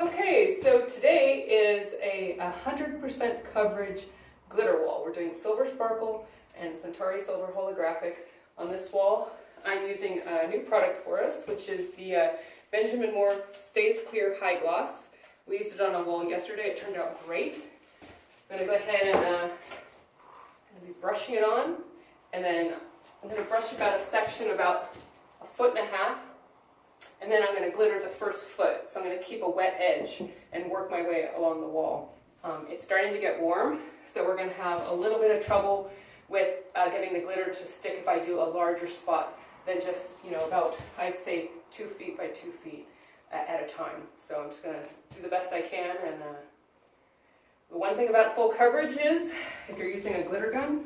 Okay, so today is a 100% coverage glitter wall. We're doing Silver Sparkle and Centauri Silver Holographic on this wall. I'm using a new product for us, which is the Benjamin Moore Stays Clear High Gloss. We used it on a wall yesterday. It turned out great. I'm going to go ahead and be brushing it on, and then I'm going to brush about a section about 1.5 feet. And then I'm going to glitter the first foot. So I'm going to keep a wet edge and work my way along the wall. It's starting to get warm, so we're going to have a little bit of trouble with getting the glitter to stick if I do a larger spot than just, about, I'd say 2 feet by 2 feet at a time. So I'm just going to do the best I can. And the one thing about full coverage is, if you're using a glitter gun,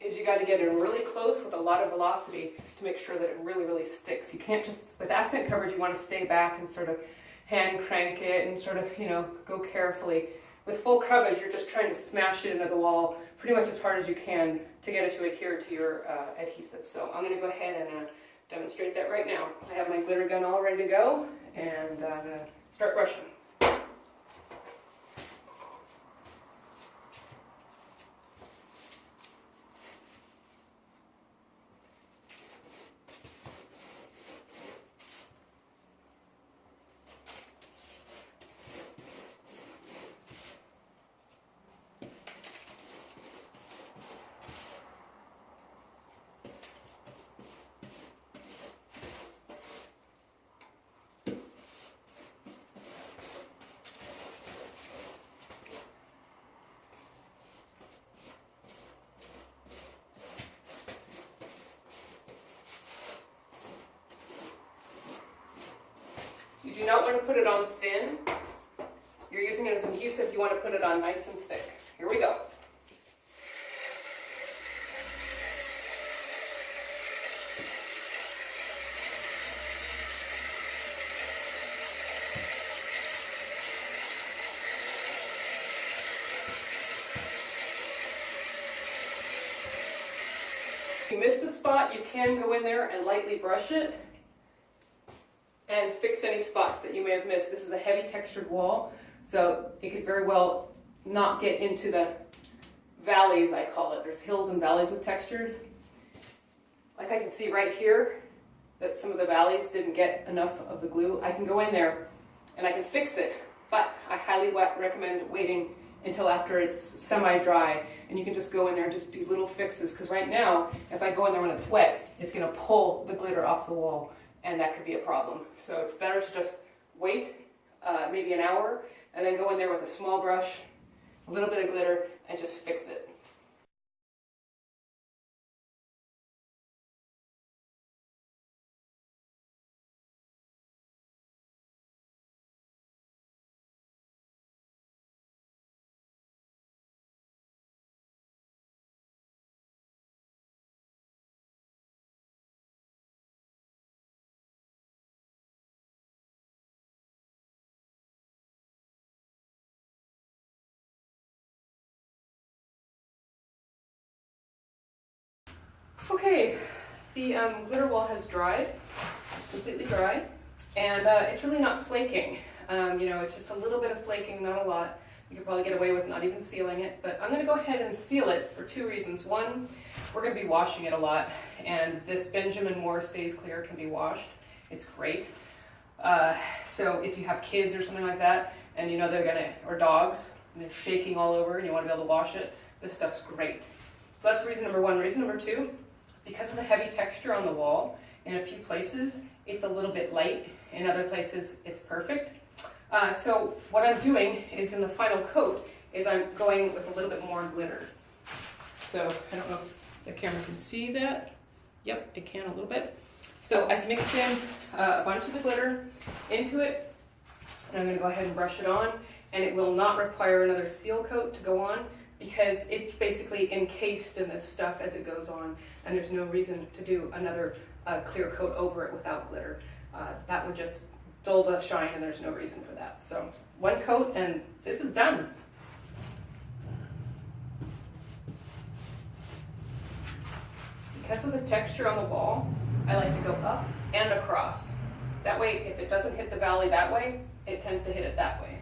is you got to get in really close with a lot of velocity to make sure that it really, really sticks. You can't just, with accent coverage, you want to stay back and sort of hand crank it and sort of, go carefully. With full coverage, you're just trying to smash it into the wall pretty much as hard as you can to get it to adhere to your adhesive. So I'm going to go ahead and demonstrate that right now. I have my glitter gun all ready to go, and I'm going to start brushing. You do not want to put it on thin. You're using it as adhesive. You want to put it on nice and thick. Here we go. If you missed a spot, you can go in there and lightly brush it and fix any spots that you may have missed. This is a heavy textured wall, so it could very well not get into the valleys, I call it. There's hills and valleys with textures. Like I can see right here that some of the valleys didn't get enough of the glue. I can go in there and I can fix it, but I highly recommend waiting until after it's semi-dry, and you can just go in there and just do little fixes, because right now, if I go in there when it's wet, it's going to pull the glitter off the wall, and that could be a problem. So it's better to just wait maybe an hour and then go in there with a small brush, a little bit of glitter, and just fix it. Okay, the glitter wall has dried. It's completely dry, and it's really not flaking. It's just a little bit of flaking, not a lot. You could probably get away with not even sealing it, but I'm going to go ahead and seal it for 2 reasons. One, we're going to be washing it a lot, and this Benjamin Moore Stays Clear can be washed. It's great. So if you have kids or something like that, and or dogs, and they're shaking all over, and you want to be able to wash it, this stuff's great. So that's reason number one. Reason number two, because of the heavy texture on the wall, in a few places it's a little bit light, in other places it's perfect. So what I'm doing is, in the final coat, is I'm going with a little bit more glitter. So I don't know if the camera can see that. Yep, it can a little bit. So I've mixed in a bunch of the glitter into it, and I'm going to go ahead and brush it on, and it will not require another seal coat to go on, because it's basically encased in this stuff as it goes on, and there's no reason to do another clear coat over it without glitter. That would just dull the shine, and there's no reason for that. So one coat, and this is done. Because of the texture on the wall, I like to go up and across. That way, if it doesn't hit the valley that way, it tends to hit it that way.